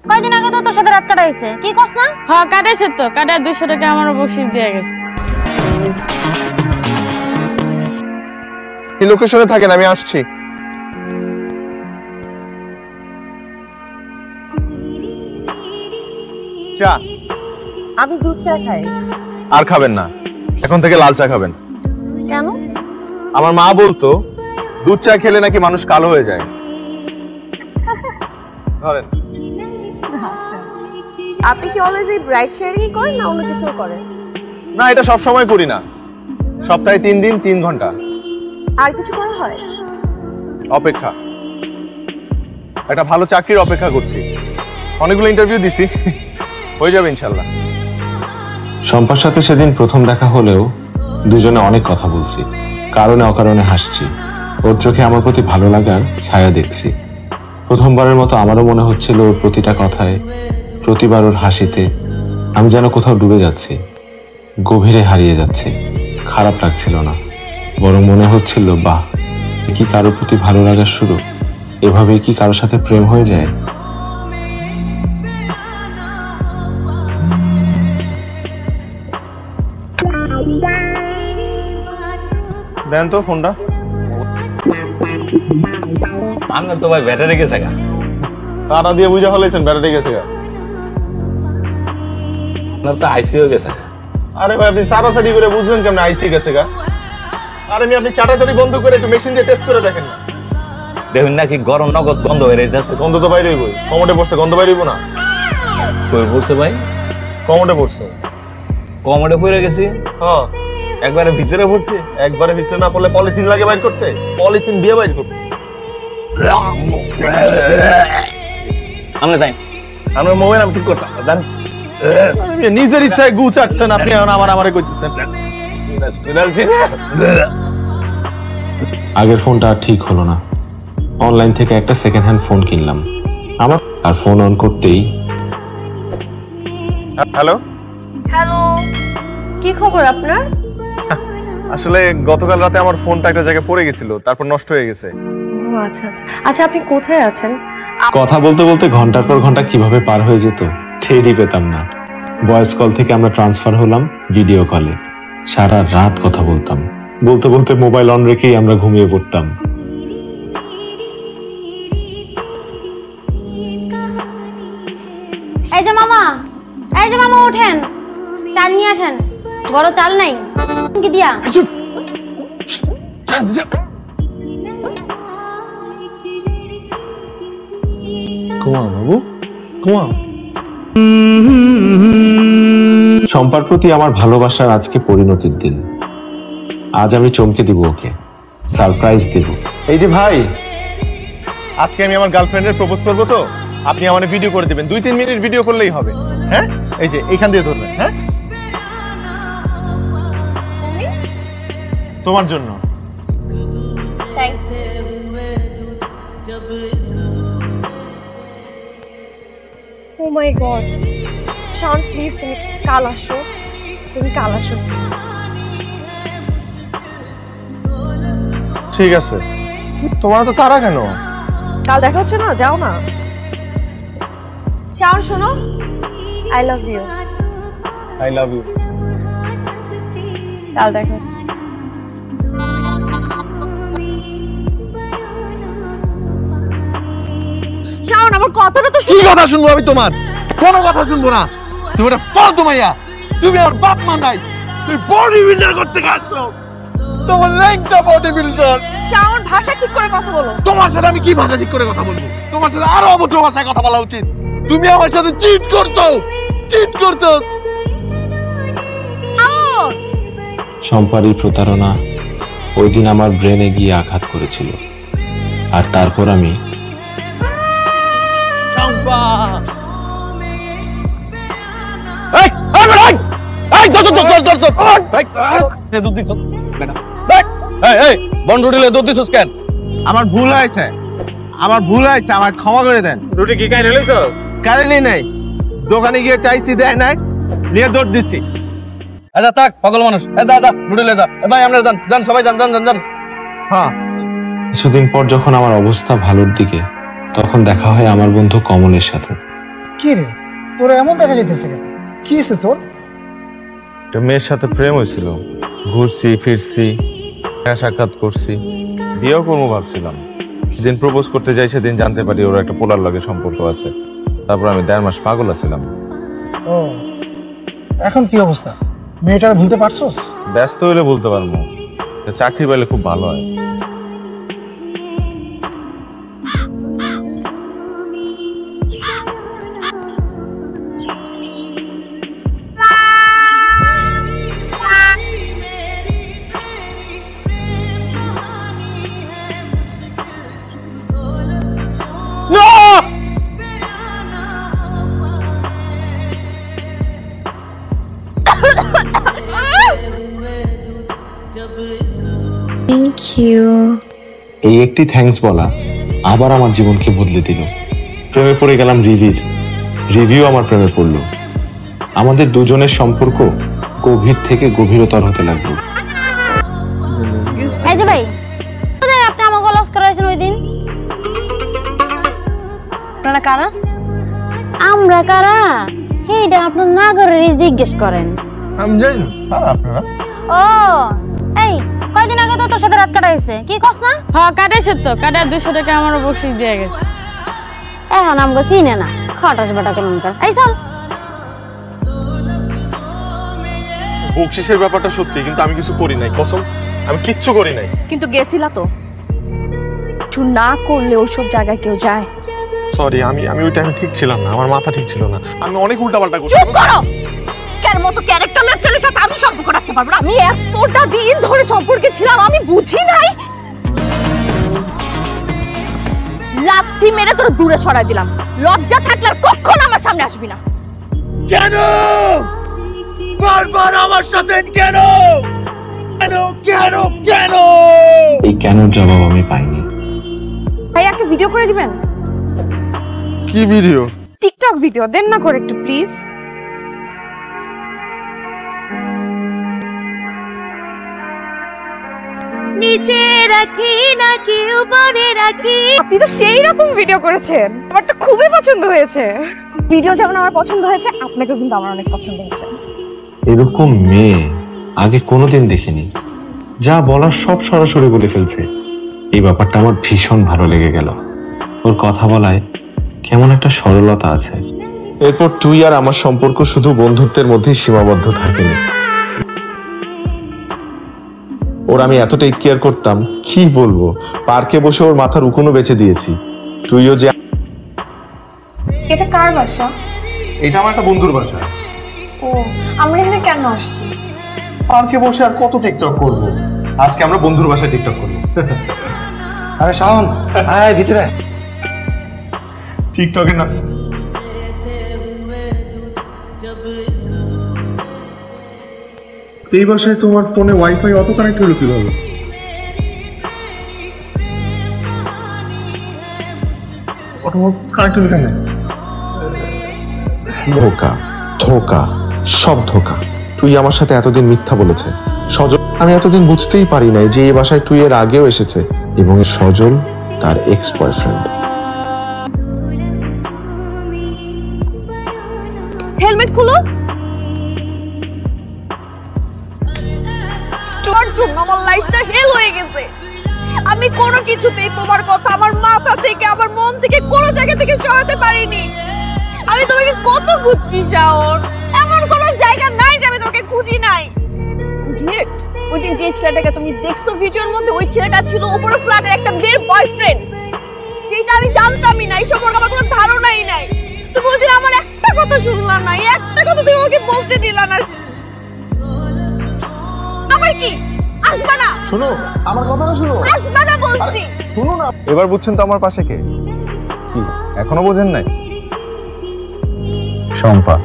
কয়দিন আগে তো তোর সাথে রাত কাটাইছে, কি কস না? হ্যাঁ কাটাইছে তো, কাটায় 200 টাকা আমারও বকশিশ দিয়ে গেছে। এই লোকেশনে থাকেন, আমি আসছি। চা? আমি দুধ চা খাই। আর খাবেন না, এখন থেকে লাল চা খাবেন। কেন? আমার মা বলতো দুধ চা খেলে নাকি মানুষ কালো হয়ে যায়। ধরেন। আচ্ছা, আপনি কি অলওয়েজ এই ব্রাইট শেয়ারিং করেন না অন্য কিছু করেন? না, এটা সব সময় করি না, সপ্তাহে 3 দিন 3 ঘন্টা। আর কিছু করা হয়? অপেক্ষা, একটা ভালো চাকরির অপেক্ষা করছি। অনেকগুলো ইন্টারভিউ দিছি, হয়ে যাবে ইনশাল্লাহ। শম্পার সাথে সেদিন প্রথম দেখা হলেও দুজনে অনেক কথা বলছি, কারণে অকারণে হাসছি। ওর চোখে আমার প্রতি ভালো লাগার ছায়া দেখছি। প্রথমবারের মতো আমারও মনে হচ্ছিল ওর প্রতিটা কথায়, প্রতিবার ওর হাসিতে আমি যেন কোথাও ডুবে যাচ্ছি, গভীরে হারিয়ে যাচ্ছি। খারাপ লাগছিল না, বরং মনে হচ্ছিল বাহ, কি কারোর প্রতি ভালো লাগার শুরু? এভাবেই কি কারোর সাথে প্রেম হয়ে যায়? দেন তো ফোনটা। আপনার তো ভাই ব্যাটারি গেছে গা। সারা দিয়ে বুঝা ফেলাইছেন ব্যাটারি গেছে গা। আপনার তো আইসিও গেছে। আরে ভাই, আপনি সারাসারি করে বুঝবেন কেমন আইসি গেছে গা? আরে আপনি চাটাচাটি বন্ধ করে একটু মেশিন দিয়ে টেস্ট করে দেখেন না। দেখুন নাকি গরম নগদ গন্ধ বের হইতেছে। গন্ধ তো বাইরে হইবই, কমোডে পড়ছে, গন্ধ বাইরে হইব না? কই পড়ছে ভাই? কমোডে পড়ছে। কমোডে পড়ে গেছি? হ্যাঁ। একবারে ভিতরে পড়তে? একবারে ভিতরে না পড়লে পলিথিন লাগে বাইর করতে, পলিথিন দিয়ে বাইর করতে। আমরা যাই, আমরা মোবাইল আমি ঠিক করতাম জান। নিজের ইচ্ছায় গু চাটছেন আপনি, এখন আমারে কইতেছেন। আগের ফোনটা আর ঠিক হলো না। অনলাইন থেকে একটা সেকেন্ড হ্যান্ড ফোন কিনলাম। আমার আর ফোন অন করতেই, হ্যালো হ্যালো, কি খবর আপনার? আসলে গতকাল রাতে আমার ফোনটা একটা জায়গায় পড়ে গেছিল, তারপর নষ্ট হয়ে গেছে। ও আচ্ছা আচ্ছা। আচ্ছা, আপনি কোথায় আছেন? কথা বলতে বলতে ঘন্টার পর ঘন্টা কিভাবে পার হয়ে যেত টেরই পেতাম না। ভয়েস কল থেকে আমরা ট্রান্সফার হলাম ভিডিও কলে। সারা রাত কথা বলতাম, বলতে বলতে মোবাইল অন রেখেই আমরা ঘুমিয়ে পড়তাম। এই যে মামা, এই যে মামা ওঠেন, চাল নিয়ে আসেন। বড় চাল নাই কি দিয়া? ঘুমাও বাবু, ঘুমাও। শম্পার প্রতি আমার ভালোবাসার আজকে পরিণতির দিন। আজ আমি চমকে দিব ওকে, সারপ্রাইজ দেব। এই যে ভাই, আজকে আমি আমার গার্লফ্রেন্ডের প্রপোজ করবো, তো আপনি আমাকে ভিডিও করে দিবেন। 2-3 মিনিট ভিডিও করলেই হবে। হ্যাঁ, এই যে এইখান দিয়ে ধরবেন। হ্যাঁ, তোমার জন্য। ও মাই গড, শাওন প্লিজ তুমি কাল আসো, তুমি কাল আসো। ঠিক আছে, তোমার তো তারা কেন? কাল দেখা হচ্ছে না, যাও না। শাওন শোনো, I love you. I love you. কাল দেখা হচ্ছে। শাওন, আমার কথাটা তো কি কথা শুনবো আমি তোমার? কোনো কথা শুনবো না। তুমি একটা ফালতু মাইয়া, তুমি আমার বাপ মা নাই। তুমি বডি বিল্ডার করতে আসলো, তোমার ল্যাংটা বডি বিল্ডার। শাওন, ভাষা ঠিক করে কথা বলো। তোমার সাথে আমি কি ভাষা ঠিক করে কথা বলবো? তোমার সাথে আরো অভদ্র ভাষায় কথা বলা উচিত। তুমি আমার সাথে চিট করছো, চিট করছো। শম্পার এই প্রতারণা ওই দিন আমার ব্রেনে গিয়ে আঘাত করেছিল, আর তারপর আমি শম্পা, আমার ভুল হয়েছে, আমার ভুল হয়েছে, আমার ক্ষমা করে দেন। রুটি কি খাই নিলিছস? কারেনি নাই, দোকানে গিয়ে চাইছি দেয় নাই, নিয়ে দৌড় দিচ্ছি। আচ্ছা থাক, পাগল মানুষ। দাদা রুটি লে যা। ভাই আমরা যান, যান সবাই যান, যান যান যান। হ্যাঁ, কিছুদিন পর যখন আমার অবস্থা ভালোর দিকে, তখন দেখা হয় আমার বন্ধু কমলের সাথে। কি রে, তোর এমন দেখা যেতেছে কেন? কি হয়েছে তোর? একটা মেয়ের সাথে প্রেম হয়েছিল, ঘুরছি ফিরছি, দেখা সাক্ষাৎ করছি, বিয়েও করবো ভাবছিলাম। সেদিন প্রপোজ করতে যাই, সেদিন জানতে পারি ওর একটা পোলার লগে সম্পর্ক আছে। তারপর আমি 1.5 মাস পাগল আছিলাম। ও, এখন কি অবস্থা? মেয়েটার ভুলতে পারছোস? ব্যস্ত হইলে বলতে পারবো, চাকরি পাইলে খুব ভালো হয়। Thank you. এই একটি থ্যাঙ্কস বলা আবার আমার জীবনকে বদলে দিল। প্রেমে পড়ে গেলাম রিভির, রিভিউ আমার প্রেমে পড়লো। আমাদের দুজনের সম্পর্ক গভীর থেকে গভীরতর হতে লাগলো। এই যে ভাই, আপনি আমাকে লস করাইছেন ওই দিন। আপনারা কারা? আমরা কারা এইটা আপনার নাগরেরই জিজ্ঞেস করেন। আমি জানি না কারা আপনারা। ও এই কয়দিন আগে তো তোর সাথে রাত কাটাইছে, কি কস না? হ্যাঁ কাটাইছে তো, কাটা 200 টাকা আমার বকশিস দিয়ে গেছে। এখন আমাকে চিনে না, খাটাস বাটা কেমন কর। এই চল। বকশিসের ব্যাপারটা সত্যি, কিন্তু আমি কিছু করি নাই, কসম আমি কিচ্ছু করি নাই। কিন্তু গেছিলা তো, কিছু না করলে ওইসব জায়গায় কেউ যায়? সরি, আমি ওই টাইমে ঠিক ছিলাম না, আমার মাথা ঠিক ছিল না, আমি অনেক উল্টাপাল্টা করছি। চুপ করো! কার মতো ক্যারেক্টারলেস ছেলের সাথে আমি সম্পর্ক রাখতে পারবো না? আমি এতটা দিন ধরে সম্পর্কে ছিলাম, আমি বুঝি নাই? লাথি মেরে তোর দূরে সরাই দিলাম। লজ্জা থাকলে আর কখনো আমার সামনে আসবি না। কেন বারবার আমার সাথে কেন কেন কেন কেন? এই কেনর জবাব আমি পাইনি। ভাই একটা ভিডিও করে দিবেন? কি ভিডিও? টিকটক ভিডিও দেন না করে একটু প্লিজ। নিচে রাখি নাকি উপরে রাখি? আপনি তো সেই রকম ভিডিও করেছেন, আমার তো খুবই পছন্দ হয়েছে। ভিডিও যেমন আমার পছন্দ হয়েছে, আপনাকেও কিন্তু আমার অনেক পছন্দ হয়েছে। এরকম মেয়ে আগে কোনোদিন দেখিনি, যা বলার সব সরাসরি বলে ফেলছে। এই ব্যাপারটা আমার ভীষণ ভালো লেগে গেল। ওর কথা বলায় কেমন একটা সরলতা আছে। এরপর তুই আর আমার সম্পর্ক শুধু বন্ধুত্বের মধ্যেই সীমাবদ্ধ থাকেনি। ওর আমি এত টেক কেয়ার করতাম, কি বলবো, পার্কে বসে ওর মাথার উকুনও বেঁচে দিয়েছি। তুইও যে। এটা কার বাসা? এটা আমার একটা বন্ধুর বাসা। ও, আমরা এখানে কেন আসছি? পার্কে বসে আর কত টিকটক করব? আজকে আমরা বন্ধুর বাসায় টিকটক করব। আরে শাওন, আয় ভিতরে। টিকটকে না, এই বাসায় তোমার ফোনে ওয়াইফাই অটো কানেক্ট হলো কিভাবে? অটো কানেক্ট হলো কেন? ধোকা, ধোকা, সব ধোকা। তুই আমার সাথে এতদিন মিথ্যা বলেছে। সজল, আমি এতদিন বুঝতেই পারি নাই যে এই বাসায় তুই এর আগেও এসেছে এবং সজল তার এক্স বয়ফ্রেন্ড। হেলমেট খুলো। তোর জন্য আমার লাইফটা হেল হয়ে গেছে। আমি কোনো কিছুতেই তোমার কথা আমার মাথা থেকে, আমার মন থেকে, কোনো জায়গা থেকে সরাতে পারিনি। আমি তোমাকে কত খুঁজছি শাওন, এমন কোনো জায়গা নাই যে আমি তোমাকে খুঁজি নাই। ওই দিন যে ছেলেটাকে তুমি দেখছো ভিডিওর মধ্যে, ওই ছেলেটা ছিল উপরে ফ্ল্যাটের একটা মেয়ের বয়ফ্রেন্ড, যেটা আমি জানতামই না, এই সম্পর্কে আমার কোনো ধারণাই নাই। তুমি ওই দিন আমার একটা কথা শুনলা না, একটা কথা তুমি আমাকে বলতে দিলা না। আবার কি আসবা না? শোনো আমার কথাটা শোনো। আসবা না বলছি। শোনো না। এবার বুঝছেন তো আমার পাশে কে? কি এখনো বোঝেন নাই? শম্পা।